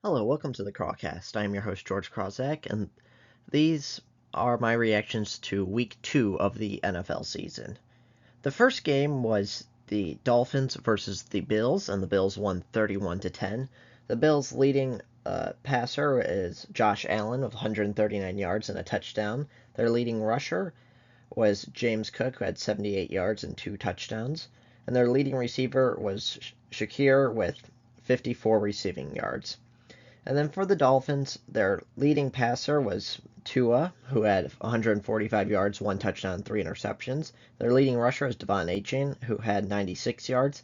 Hello, welcome to the Crawcast. I am your host, George Krawczak, and these are my reactions to Week 2 of the NFL season. The first game was the Dolphins versus the Bills, and the Bills won 31 to 10. The Bills' leading passer is Josh Allen with 139 yards and a touchdown. Their leading rusher was James Cook, who had 78 yards and 2 touchdowns. And their leading receiver was Shakir with 54 receiving yards. And then for the Dolphins, their leading passer was Tua, who had 145 yards, 1 touchdown, 3 interceptions. Their leading rusher was Devon Achane, who had 96 yards.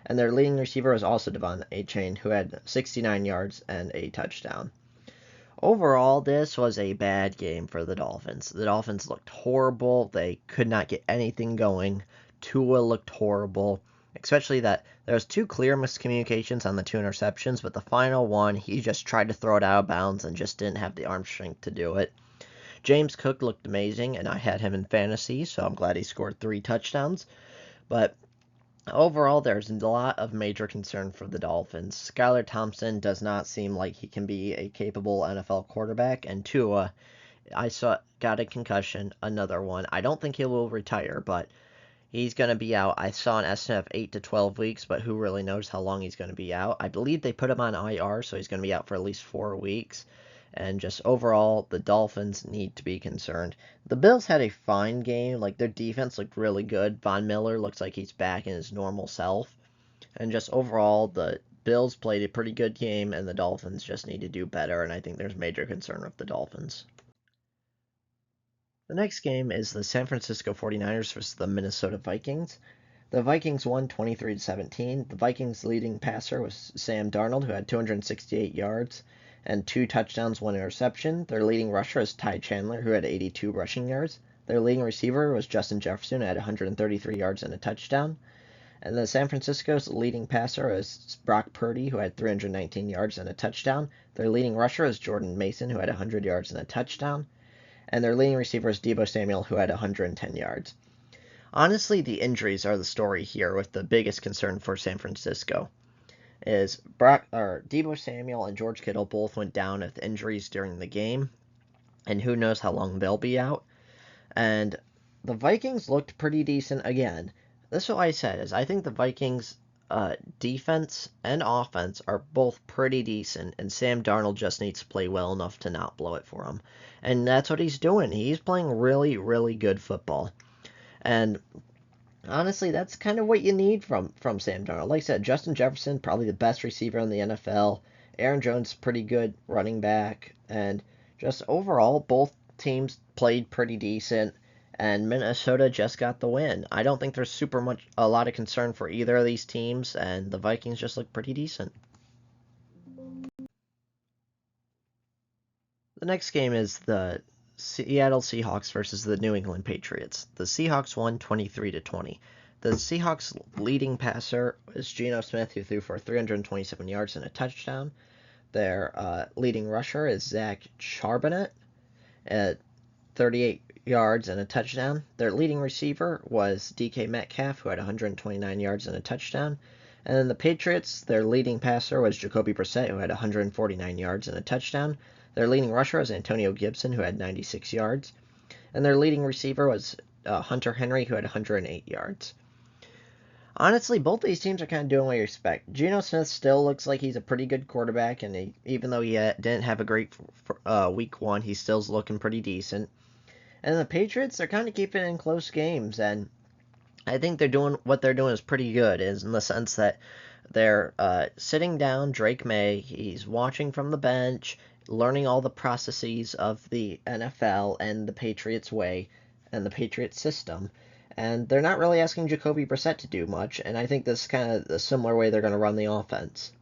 And their leading receiver was also Devon Achane, who had 69 yards and a touchdown. Overall, this was a bad game for the Dolphins. The Dolphins looked horrible. They could not get anything going. Tua looked horrible, especially that there was two clear miscommunications on the 2 interceptions, but the final one, he just tried to throw it out of bounds and just didn't have the arm strength to do it. James Cook looked amazing, and I had him in fantasy, so I'm glad he scored 3 touchdowns. But overall, there's a lot of major concern for the Dolphins. Skylar Thompson does not seem like he can be a capable NFL quarterback, and Tua, I saw got a concussion, another one. I don't think he will retire, but he's going to be out. I saw an estimate of 8 to 12 weeks, but who really knows how long he's going to be out? I believe they put him on IR, so he's going to be out for at least 4 weeks. And just overall, the Dolphins need to be concerned. The Bills had a fine game. Like, their defense looked really good. Von Miller looks like he's back in his normal self. And just overall, the Bills played a pretty good game, and the Dolphins just need to do better. And I think there's major concern with the Dolphins. The next game is the San Francisco 49ers versus the Minnesota Vikings. The Vikings won 23 to 17. The Vikings' leading passer was Sam Darnold, who had 268 yards and 2 touchdowns, 1 interception. Their leading rusher is Ty Chandler, who had 82 rushing yards. Their leading receiver was Justin Jefferson, who had 133 yards and a touchdown. And the San Francisco's leading passer is Brock Purdy, who had 319 yards and a touchdown. Their leading rusher is Jordan Mason, who had 100 yards and a touchdown. And their leading receiver is Deebo Samuel, who had 110 yards. Honestly, the injuries are the story here, with the biggest concern for San Francisco is Deebo Samuel and George Kittle both went down with injuries during the game, and who knows how long they'll be out. And the Vikings looked pretty decent again. This is what I said is I think the Vikings defense and offense are both pretty decent, and Sam Darnold just needs to play well enough to not blow it for him. And that's what he's doing. He's playing really, really good football. And honestly, that's kind of what you need from Sam Darnold. Like I said, Justin Jefferson, probably the best receiver in the NFL. Aaron Jones, pretty good running back. And just overall, both teams played pretty decent. And Minnesota just got the win. I don't think there's a lot of concern for either of these teams, and the Vikings just look pretty decent. The next game is the Seattle Seahawks versus the New England Patriots. The Seahawks won 23 to 20. The Seahawks' leading passer is Geno Smith, who threw for 327 yards and a touchdown. Their leading rusher is Zach Charbonnet at 38 yards and a touchdown. Their leading receiver was DK Metcalf, who had 129 yards and a touchdown. And then the Patriots, their leading passer was Jacoby Brissett, who had 149 yards and a touchdown. Their leading rusher was Antonio Gibson, who had 96 yards. And their leading receiver was Hunter Henry, who had 108 yards. Honestly, both these teams are kind of doing what you expect. Geno Smith still looks like he's a pretty good quarterback, and even though he didn't have a great week one, he still's looking pretty decent. And the Patriots, they're kind of keeping it in close games, and I think what they're doing is pretty good, is in the sense that they're sitting down Drake May. He's watching from the bench, learning all the processes of the NFL and the Patriots way and the Patriots system. And they're not really asking Jacoby Brissett to do much, and I think this is kind of the similar way they're going to run the offense,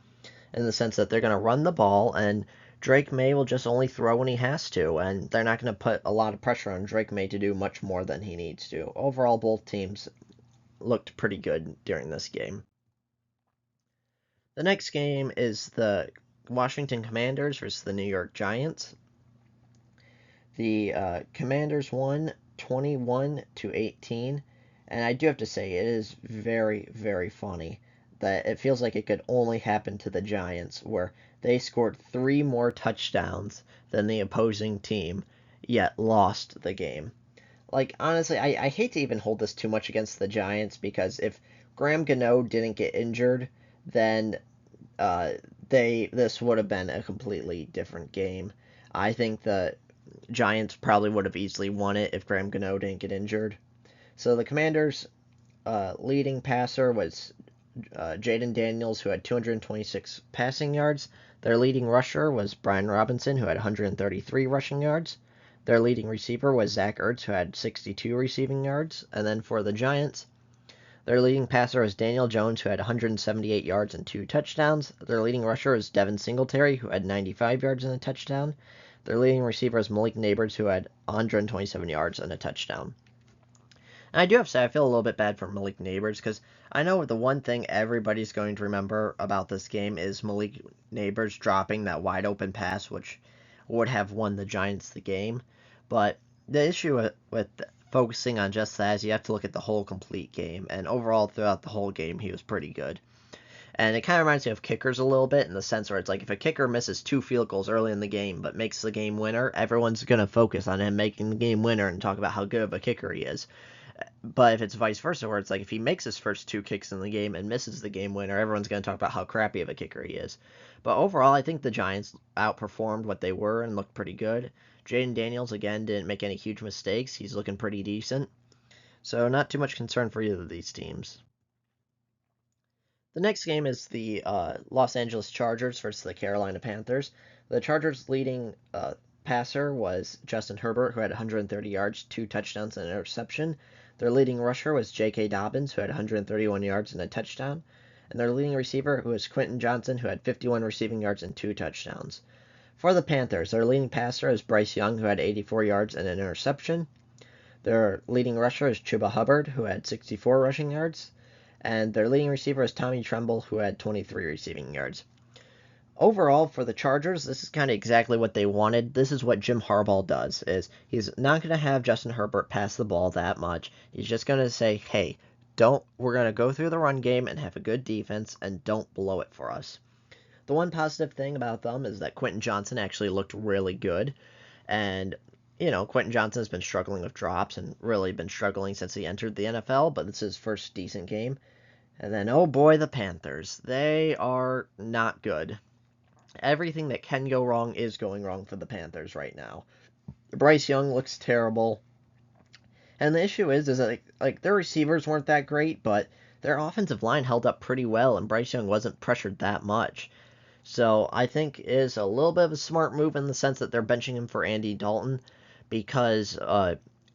in the sense that they're going to run the ball, and Drake May will just only throw when he has to, and they're not going to put a lot of pressure on Drake May to do much more than he needs to. Overall, both teams looked pretty good during this game. The next game is the Washington Commanders versus the New York Giants. The Commanders won 21 to 18, and I do have to say it is very, very funny that it feels like it could only happen to the Giants, where they scored 3 more touchdowns than the opposing team, yet lost the game. Like, honestly, I hate to even hold this too much against the Giants, because if Graham Gano didn't get injured, then uh, this would have been a completely different game. I think the Giants probably would have easily won it if Graham Gano didn't get injured. So the Commanders' leading passer was Jaden Daniels, who had 226 passing yards. Their leading rusher was Brian Robinson, who had 133 rushing yards. Their leading receiver was Zach Ertz, who had 62 receiving yards. And then for the Giants, their leading passer was Daniel Jones, who had 178 yards and 2 touchdowns. Their leading rusher was Devin Singletary, who had 95 yards and a touchdown. Their leading receiver was Malik Nabers, who had 127 yards and a touchdown. And I do have to say, I feel a little bit bad for Malik Nabers, because I know the one thing everybody's going to remember about this game is Malik Nabers dropping that wide open pass, which would have won the Giants the game. But the issue with focusing on just that is you have to look at the whole complete game, and overall throughout the whole game he was pretty good. And it kind of reminds me of kickers a little bit, in the sense where it's like if a kicker misses 2 field goals early in the game but makes the game winner, everyone's going to focus on him making the game winner and talk about how good of a kicker he is. But if it's vice versa, where it's like if he makes his first 2 kicks in the game and misses the game winner, everyone's going to talk about how crappy of a kicker he is. But overall, I think the Giants outperformed what they were and looked pretty good. Jaden Daniels, again, didn't make any huge mistakes. He's looking pretty decent. So not too much concern for either of these teams. The next game is the Los Angeles Chargers versus the Carolina Panthers. The Chargers' leading passer was Justin Herbert, who had 130 yards, 2 touchdowns, and an interception. Their leading rusher was J.K. Dobbins, who had 131 yards and a touchdown. And their leading receiver was Quentin Johnson, who had 51 receiving yards and 2 touchdowns. For the Panthers, their leading passer is Bryce Young, who had 84 yards and an interception. Their leading rusher is Chuba Hubbard, who had 64 rushing yards. And their leading receiver is Tommy Tremble, who had 23 receiving yards. Overall, for the Chargers, this is kind of exactly what they wanted. This is what Jim Harbaugh does, is he's not going to have Justin Herbert pass the ball that much. He's just going to say, hey, we're going to go through the run game and have a good defense, and don't blow it for us. The one positive thing about them is that Quentin Johnson actually looked really good. And, Quentin Johnson has been struggling with drops and really been struggling since he entered the NFL, but this is his first decent game. And then, oh boy, the Panthers. They are not good. Everything that can go wrong is going wrong for the Panthers right now. Bryce Young looks terrible. And the issue is that like their receivers weren't that great, but their offensive line held up pretty well, and Bryce Young wasn't pressured that much. So I think it is a little bit of a smart move in the sense that they're benching him for Andy Dalton, because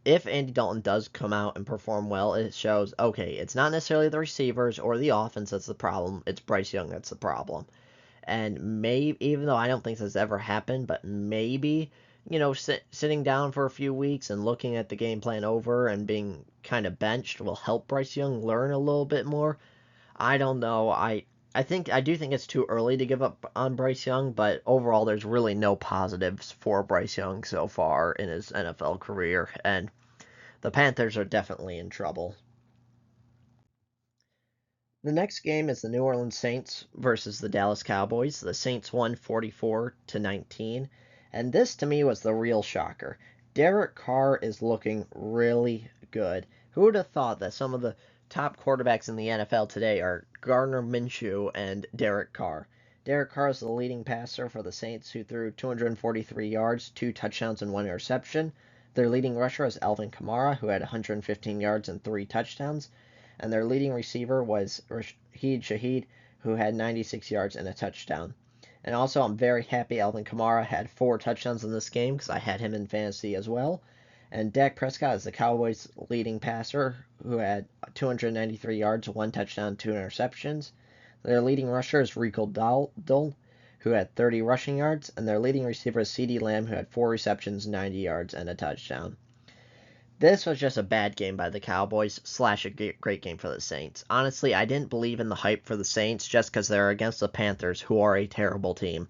if Andy Dalton does come out and perform well, it shows, okay, it's not necessarily the receivers or the offense that's the problem, it's Bryce Young that's the problem. And maybe, even though I don't think this has ever happened, but maybe, sitting down for a few weeks and looking at the game plan over and being kind of benched will help Bryce Young learn a little bit more. I don't know. I do think it's too early to give up on Bryce Young, but overall there's really no positives for Bryce Young so far in his NFL career, and the Panthers are definitely in trouble. The next game is the New Orleans Saints versus the Dallas Cowboys. The Saints won 44-19, and this to me was the real shocker. Derek Carr is looking really good. Who would have thought that some of the top quarterbacks in the NFL today are Gardner Minshew and Derek Carr? Derek Carr is the leading passer for the Saints, who threw 243 yards, 2 touchdowns, and 1 interception. Their leading rusher is Alvin Kamara, who had 115 yards and 3 touchdowns. And their leading receiver was Rashid Shaheed, who had 96 yards and a touchdown. And also, I'm very happy Alvin Kamara had 4 touchdowns in this game, because I had him in fantasy as well. And Dak Prescott is the Cowboys' leading passer, who had 293 yards, 1 touchdown, 2 interceptions. Their leading rusher is Rico Dowdle, who had 30 rushing yards. And their leading receiver is CeeDee Lamb, who had 4 receptions, 90 yards, and a touchdown. This was just a bad game by the Cowboys / a great game for the Saints. Honestly, I didn't believe in the hype for the Saints just because they're against the Panthers, who are a terrible team.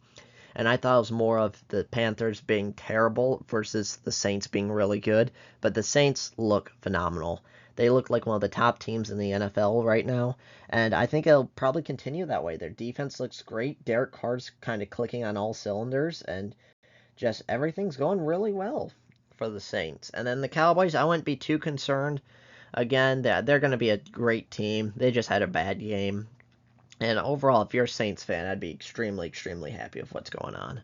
And I thought it was more of the Panthers being terrible versus the Saints being really good. But the Saints look phenomenal. They look like one of the top teams in the NFL right now, and I think it'll probably continue that way. Their defense looks great. Derek Carr's kind of clicking on all cylinders, and just everything's going really well for the Saints. And then the Cowboys, I wouldn't be too concerned. Again, they're going to be a great team. They just had a bad game. And overall, if you're a Saints fan, I'd be extremely, extremely happy with what's going on.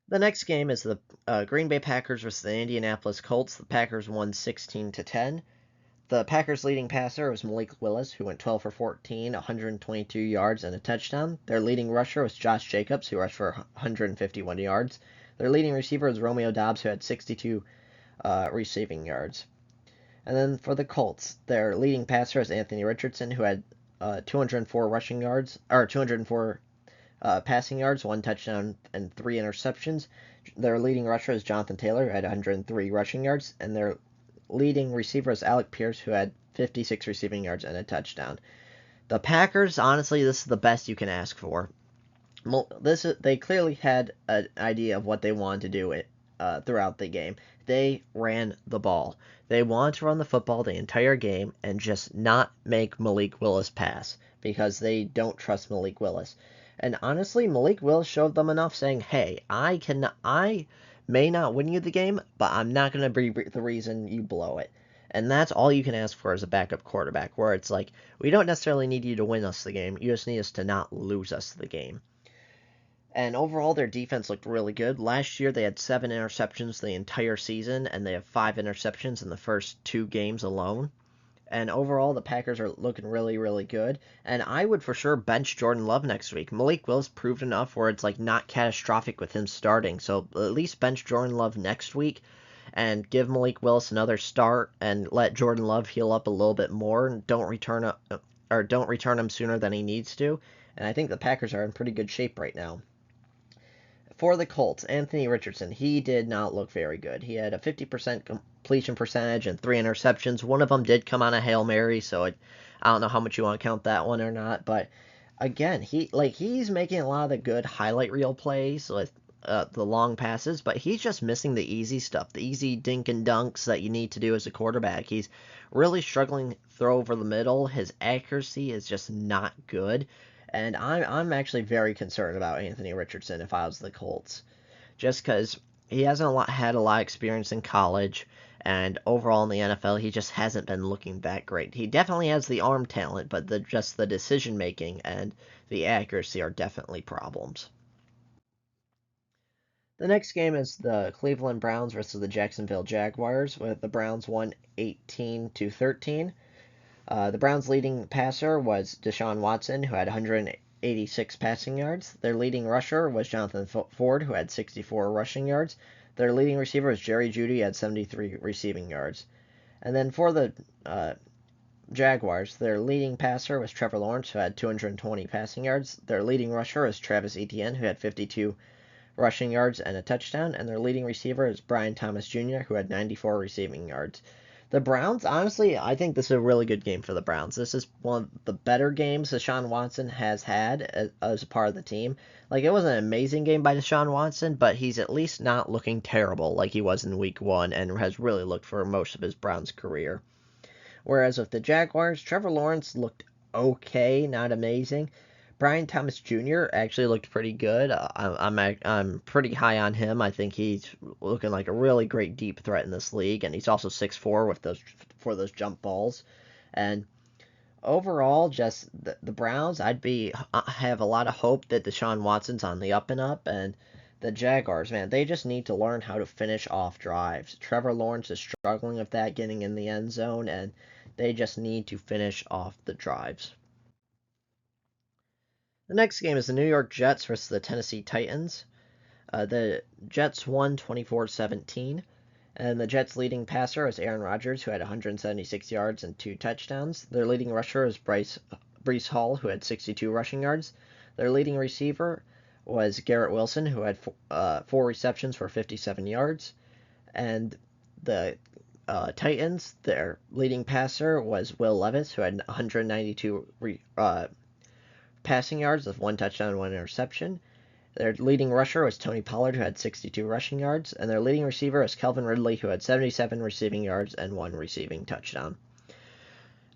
The next game is the Green Bay Packers versus the Indianapolis Colts. The Packers won 16-10. The Packers' leading passer was Malik Willis, who went 12 for 14, 122 yards, and a touchdown. Their leading rusher was Josh Jacobs, who rushed for 151 yards. Their leading receiver was Romeo Doubs, who had 62 receiving yards. And then for the Colts, their leading passer is Anthony Richardson, who had 204 rushing yards, or 204 passing yards, 1 touchdown, and 3 interceptions. Their leading rusher is Jonathan Taylor, who had 103 rushing yards, and their leading receiver is Alec Pierce, who had 56 receiving yards and a touchdown. The Packers, honestly, this is the best you can ask for. They clearly had an idea of what they wanted to do throughout the game. They ran the ball. They wanted to run the football the entire game and just not make Malik Willis pass because they don't trust Malik Willis. And honestly, Malik Willis showed them enough saying, hey, I may not win you the game, but I'm not going to be the reason you blow it. And that's all you can ask for as a backup quarterback, where it's like, we don't necessarily need you to win us the game. You just need us to not lose us the game. And overall, their defense looked really good. Last year, they had 7 interceptions the entire season, and they have 5 interceptions in the first 2 games alone. And overall, the Packers are looking really, really good. And I would for sure bench Jordan Love next week. Malik Willis proved enough where it's like not catastrophic with him starting. So at least bench Jordan Love next week and give Malik Willis another start and let Jordan Love heal up a little bit more and don't return him sooner than he needs to. And I think the Packers are in pretty good shape right now. For the Colts, Anthony Richardson, he did not look very good. He had a 50% completion percentage and 3 interceptions. One of them did come on a Hail Mary, so I don't know how much you want to count that one or not. But again, he's making a lot of the good highlight reel plays with the long passes, but he's just missing the easy stuff, the easy dink and dunks that you need to do as a quarterback. He's really struggling to throw over the middle. His accuracy is just not good. And I'm actually very concerned about Anthony Richardson if I was the Colts. Just because he hasn't had a lot of experience in college, and overall in the NFL, he just hasn't been looking that great. He definitely has the arm talent, but the decision-making and the accuracy are definitely problems. The next game is the Cleveland Browns versus the Jacksonville Jaguars, with the Browns won 18-13. The Browns' leading passer was Deshaun Watson, who had 186 passing yards. Their leading rusher was Jonathan Ford, who had 64 rushing yards. Their leading receiver was Jerry Jeudy, who had 73 receiving yards. And then for the Jaguars, their leading passer was Trevor Lawrence, who had 220 passing yards. Their leading rusher was Travis Etienne, who had 52 rushing yards and a touchdown. And their leading receiver is Brian Thomas Jr., who had 94 receiving yards. The Browns, honestly, I think this is a really good game for the Browns. This is one of the better games Deshaun Watson has had as a part of the team. Like, it wasn't an amazing game by Deshaun Watson, but he's at least not looking terrible like he was in Week 1 and has really looked for most of his Browns career. Whereas with the Jaguars, Trevor Lawrence looked okay, not amazing. Brian Thomas Jr. actually looked pretty good. I'm pretty high on him. I think he's looking like a really great deep threat in this league, and he's also 6'4" with those jump balls. And overall, just the Browns, I have a lot of hope that Deshaun Watson's on the up and up, and the Jaguars, man, they just need to learn how to finish off drives. Trevor Lawrence is struggling with that, getting in the end zone, and they just need to finish off the drives. The next game is the New York Jets versus the Tennessee Titans. The Jets won 24-17, and the Jets' leading passer is Aaron Rodgers, who had 176 yards and 2 touchdowns. Their leading rusher is Breece Hall, who had 62 rushing yards. Their leading receiver was Garrett Wilson, who had 4 receptions for 57 yards. And the Titans, their leading passer was Will Levis, who had 192 passing yards with 1 touchdown and 1 interception. Their leading rusher was Tony Pollard, who had 62 rushing yards, and their leading receiver was Calvin Ridley, who had 77 receiving yards and 1 receiving touchdown.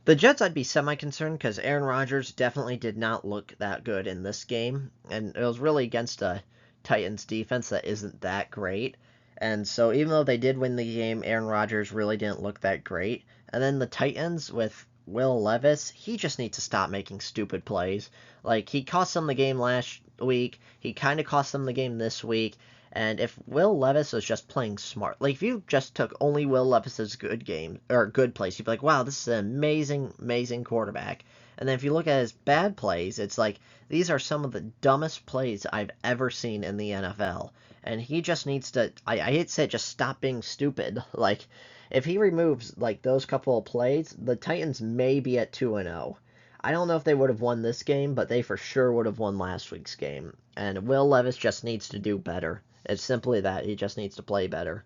The Jets, I'd be semi-concerned because Aaron Rodgers definitely did not look that good in this game, and it was really against a Titans defense that isn't that great. And so even though they did win the game, Aaron Rodgers really didn't look that great. And then the Titans with Will Levis, he just needs to stop making stupid plays. Like, he cost them the game last week, he kind of cost them the game this week. And if Will Levis was just playing smart, like if you just took only Will Levis's good game or good plays, you'd be like, wow, this is an amazing, amazing quarterback. And then if you look at his bad plays, it's like these are some of the dumbest plays I've ever seen in the NFL. And he just needs to, I hate to say it, just stop being stupid. Like, if he removes like those couple of plays, the Titans may be at 2-0. I don't know if they would have won this game, but they for sure would have won last week's game. And Will Levis just needs to do better. It's simply that. He just needs to play better.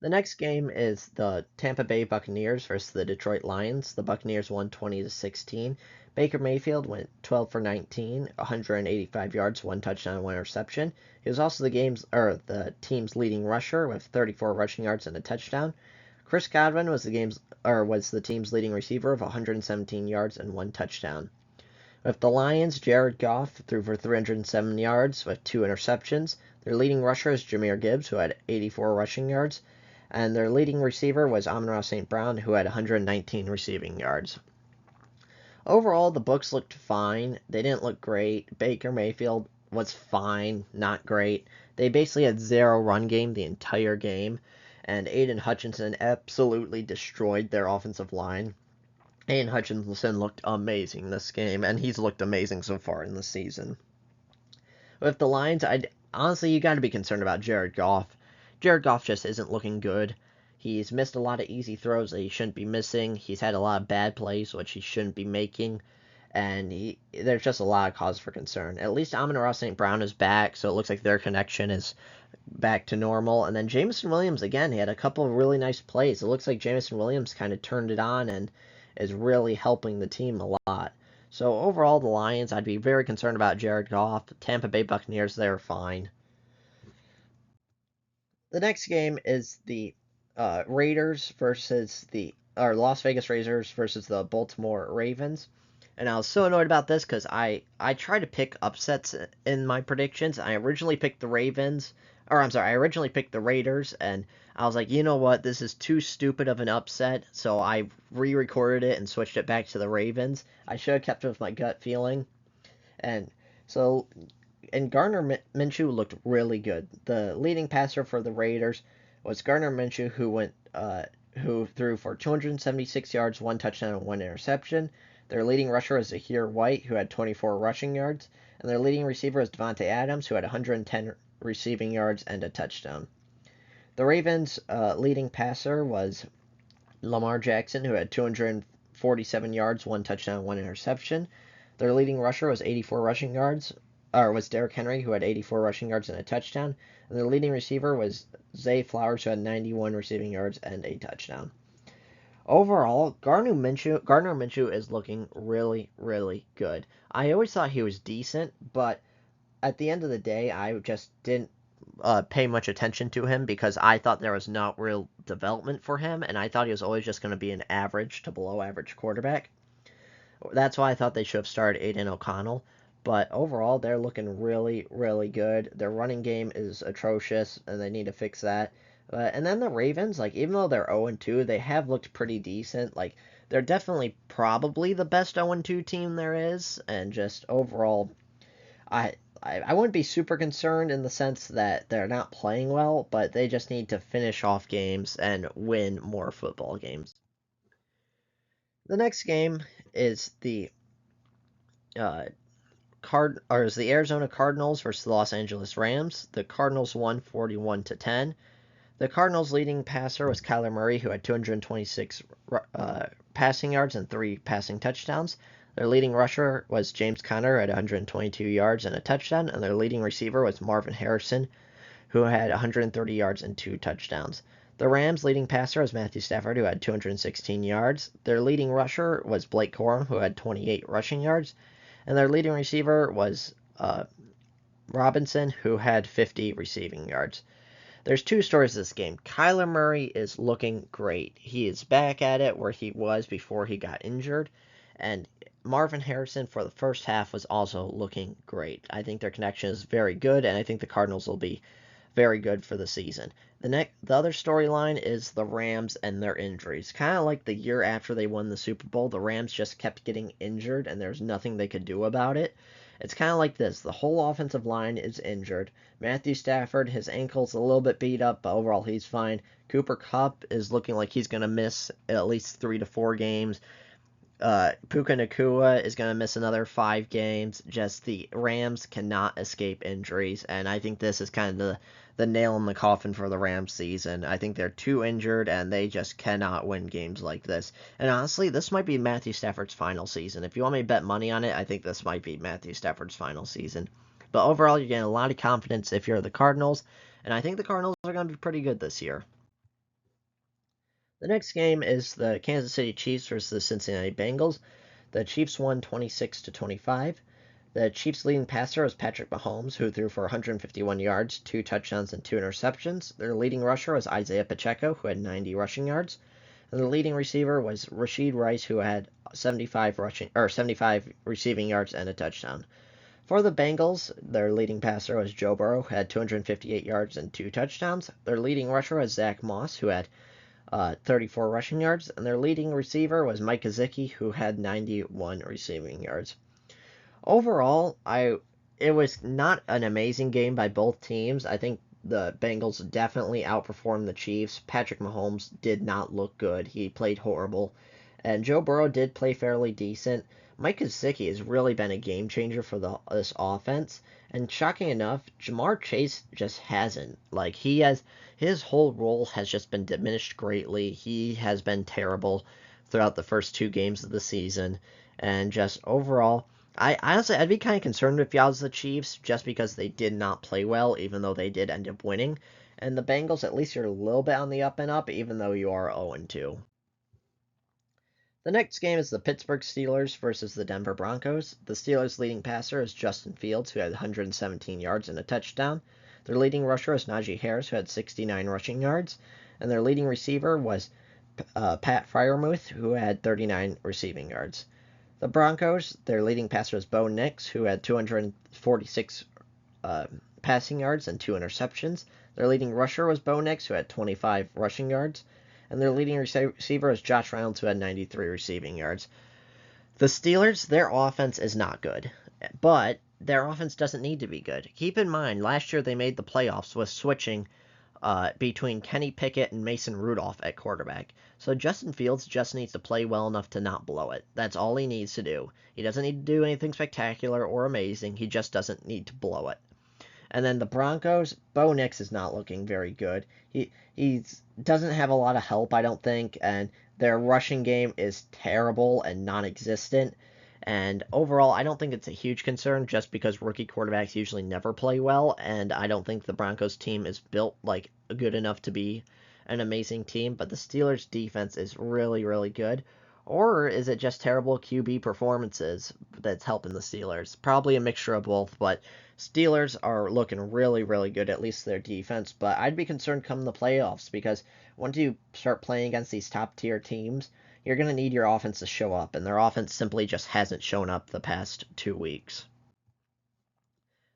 The next game is the Tampa Bay Buccaneers versus the Detroit Lions. The Buccaneers won 20-16. Baker Mayfield went 12 for 19, 185 yards, 1 touchdown, 1 interception. He was also the team's leading rusher with 34 rushing yards and a touchdown. Chris Godwin was the team's leading receiver of 117 yards and 1 touchdown. With the Lions, Jared Goff threw for 307 yards with 2 interceptions. Their leading rusher is Jahmyr Gibbs, who had 84 rushing yards. And their leading receiver was Amon-Ra St. Brown, who had 119 receiving yards. Overall, the Bucs looked fine. They didn't look great. Baker Mayfield was fine, not great. They basically had 0 run game the entire game. And Aiden Hutchinson absolutely destroyed their offensive line. Aiden Hutchinson looked amazing this game, and he's looked amazing so far in the season. With the Lions, honestly, you got to be concerned about Jared Goff. Jared Goff just isn't looking good. He's missed a lot of easy throws that he shouldn't be missing. He's had a lot of bad plays, which he shouldn't be making. And there's just a lot of cause for concern. At least Amon-Ra St. Brown is back, so it looks like their connection is back to normal. And then Jameson Williams, again, he had a couple of really nice plays. It looks like Jameson Williams kind of turned it on and is really helping the team a lot. So overall, the Lions, I'd be very concerned about Jared Goff. The Tampa Bay Buccaneers, they're fine. The next game is the Las Vegas Raiders versus the Baltimore Ravens. And I was so annoyed about this because I try to pick upsets in my predictions. I originally picked the Raiders, and I was like, you know what, this is too stupid of an upset, so I re-recorded it and switched it back to the Ravens. I should have kept with my gut feeling. And Gardner Minshew looked really good. The leading passer for the Raiders was Gardner Minshew, who threw for 276 yards, 1 touchdown, and 1 interception. Their leading rusher is Zahir White, who had 24 rushing yards, and their leading receiver is Davante Adams, who had 110 receiving yards and a touchdown. The Ravens' leading passer was Lamar Jackson, who had 247 yards, 1 touchdown, 1 interception. Their leading rusher was Derrick Henry, who had 84 rushing yards and a touchdown. And their leading receiver was Zay Flowers, who had 91 receiving yards and a touchdown. Overall, Gardner Minshew is looking really, really good. I always thought he was decent, but at the end of the day, I just didn't pay much attention to him because I thought there was not real development for him, and I thought he was always just going to be an average to below average quarterback. That's why I thought they should have started Aiden O'Connell. But overall, they're looking really, really good. Their running game is atrocious, and they need to fix that. And then the Ravens, like, even though they're 0-2, they have looked pretty decent. Like, they're definitely probably the best 0-2 team there is. And just overall, I wouldn't be super concerned in the sense that they're not playing well, but they just need to finish off games and win more football games. The next game is the Arizona Cardinals versus the Los Angeles Rams. The Cardinals won 41-10. The Cardinals' leading passer was Kyler Murray, who had 226 passing yards and 3 passing touchdowns. Their leading rusher was James Conner at 122 yards and a touchdown, and their leading receiver was Marvin Harrison, who had 130 yards and 2 touchdowns. The Rams' leading passer was Matthew Stafford, who had 216 yards. Their leading rusher was Blake Corum, who had 28 rushing yards. And their leading receiver was uh, Robinson, who had 50 receiving yards. There's two stories of this game. Kyler Murray is looking great. He is back at it where he was before he got injured. And Marvin Harrison for the first half was also looking great. I think their connection is very good, and I think the Cardinals will be very good for the season. The other storyline is the Rams and their injuries. Kind of like the year after they won the Super Bowl, the Rams just kept getting injured, and there's nothing they could do about it. It's kind of like this. The whole offensive line is injured. Matthew Stafford, his ankle's a little bit beat up, but overall he's fine. Cooper Kupp is looking like he's going to miss at least 3 to 4 games. Puka Nacua is going to miss another 5 games. Just the Rams cannot escape injuries, and I think this is kind of the nail in the coffin for the Rams season. I think they're too injured, and they just cannot win games like this. And honestly, this might be Matthew Stafford's final season. If you want me to bet money on it, I think this might be Matthew Stafford's final season. But overall, you're getting a lot of confidence if you're the Cardinals, and I think the Cardinals are going to be pretty good this year. The next game is the Kansas City Chiefs versus the Cincinnati Bengals. The Chiefs won 26-25. The Chiefs' leading passer was Patrick Mahomes, who threw for 151 yards, 2 touchdowns, and 2 interceptions. Their leading rusher was Isaiah Pacheco, who had 90 rushing yards. And the leading receiver was Rashid Rice, who had 75 receiving yards and a touchdown. For the Bengals, their leading passer was Joe Burrow, who had 258 yards and 2 touchdowns. Their leading rusher was Zach Moss, who had 34 rushing yards, and their leading receiver was Mike Gesicki, who had 91 receiving yards. Overall, it was not an amazing game by both teams. I think the Bengals definitely outperformed the Chiefs. Patrick Mahomes did not look good. He played horrible. And Joe Burrow did play fairly decent. Mike Gesicki has really been a game changer for this offense. And shocking enough, Ja'Marr Chase just hasn't. Like, his whole role has just been diminished greatly. He has been terrible throughout the first 2 games of the season. And just overall, I'd be kind of concerned if y'all was the Chiefs, just because they did not play well, even though they did end up winning. And the Bengals, at least you're a little bit on the up and up, even though you are 0-2. The next game is the Pittsburgh Steelers versus the Denver Broncos. The Steelers' leading passer is Justin Fields, who had 117 yards and a touchdown. Their leading rusher is Najee Harris, who had 69 rushing yards. And their leading receiver was Pat Freiermuth, who had 39 receiving yards. The Broncos, their leading passer is Bo Nix, who had 246 passing yards and 2 interceptions. Their leading rusher was Bo Nix, who had 25 rushing yards. And their leading receiver is Josh Reynolds, who had 93 receiving yards. The Steelers, their offense is not good, but their offense doesn't need to be good. Keep in mind, last year they made the playoffs with switching between Kenny Pickett and Mason Rudolph at quarterback. So Justin Fields just needs to play well enough to not blow it. That's all he needs to do. He doesn't need to do anything spectacular or amazing. He just doesn't need to blow it. And then the Broncos, Bo Nix is not looking very good. He doesn't have a lot of help, I don't think, and their rushing game is terrible and non-existent. And overall, I don't think it's a huge concern just because rookie quarterbacks usually never play well, and I don't think the Broncos team is built like good enough to be an amazing team, but the Steelers defense is really, really good. Or is it just terrible QB performances that's helping the Steelers? Probably a mixture of both, but Steelers are looking really, really good, at least their defense. But I'd be concerned come the playoffs because once you start playing against these top-tier teams, you're going to need your offense to show up, and their offense simply just hasn't shown up the past 2 weeks.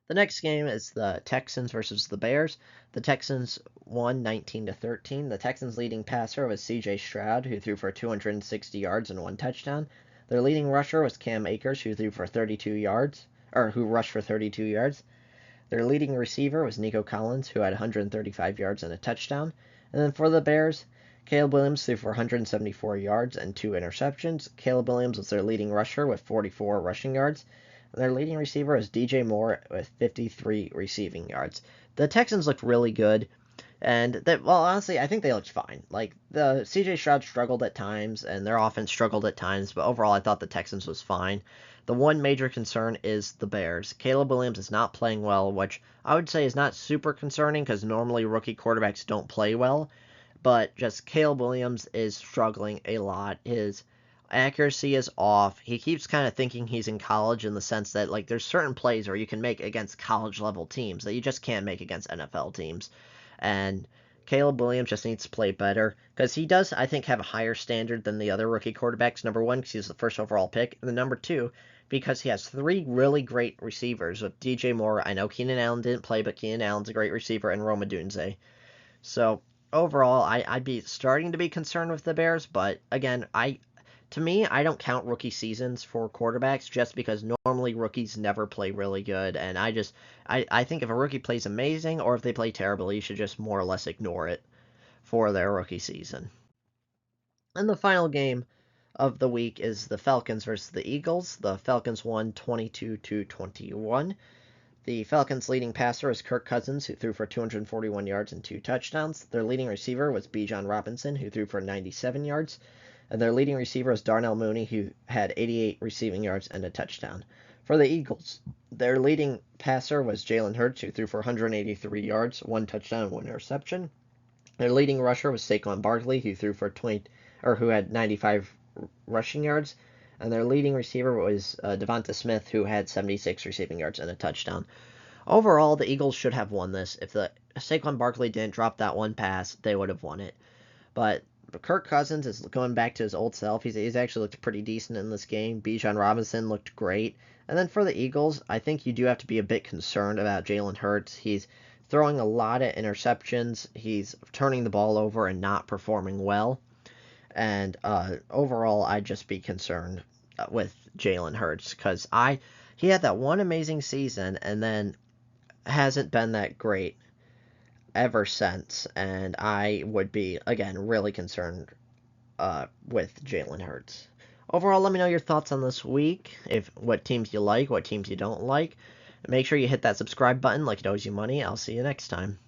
The next game is the Texans versus the Bears. The Texans won 19-13. The Texans' leading passer was C.J. Stroud, who threw for 260 yards and 1 touchdown. Their leading rusher was Cam Akers, who rushed for 32 yards. Their leading receiver was Nico Collins, who had 135 yards and a touchdown. And then for the Bears, Caleb Williams threw for 174 yards and 2 interceptions. Caleb Williams was their leading rusher with 44 rushing yards. Their leading receiver is DJ Moore with 53 receiving yards. The Texans looked really good, and honestly, I think they looked fine. Like, the CJ Stroud struggled at times, and their offense struggled at times, but overall, I thought the Texans was fine. The one major concern is the Bears. Caleb Williams is not playing well, which I would say is not super concerning, because normally rookie quarterbacks don't play well, but just Caleb Williams is struggling a lot. accuracy is off. He keeps kind of thinking he's in college in the sense that, like, there's certain plays where you can make against college-level teams that you just can't make against NFL teams. And Caleb Williams just needs to play better because he does, I think, have a higher standard than the other rookie quarterbacks. Number one, because he's the first overall pick. And then number two, because he has three really great receivers with DJ Moore. I know Keenan Allen didn't play, but Keenan Allen's a great receiver, and Rome Odunze. So overall, I'd be starting to be concerned with the Bears, but again, to me, I don't count rookie seasons for quarterbacks just because normally rookies never play really good, and I think if a rookie plays amazing or if they play terrible, you should just more or less ignore it for their rookie season. And the final game of the week is the Falcons versus the Eagles. The Falcons won 22-21. The Falcons' leading passer is Kirk Cousins, who threw for 241 yards and 2 touchdowns. Their leading receiver was Bijan Robinson, who threw for 97 yards. And their leading receiver is Darnell Mooney, who had 88 receiving yards and a touchdown. For the Eagles, their leading passer was Jalen Hurts, who threw for 183 yards, 1 touchdown, 1 interception. Their leading rusher was Saquon Barkley, who had 95 rushing yards. And their leading receiver was Devonta Smith, who had 76 receiving yards and a touchdown. Overall, the Eagles should have won this. If Saquon Barkley didn't drop that one pass, they would have won it. But Kirk Cousins is going back to his old self. He's actually looked pretty decent in this game. Bijan Robinson looked great. And then for the Eagles, I think you do have to be a bit concerned about Jalen Hurts. He's throwing a lot of interceptions. He's turning the ball over and not performing well. And overall, I'd just be concerned with Jalen Hurts because he had that one amazing season and then hasn't been that great ever since. And I would be, again, really concerned with Jalen Hurts. Overall, let me know your thoughts on this week. What teams you like, what teams you don't like. Make sure you hit that subscribe button like it owes you money. I'll see you next time.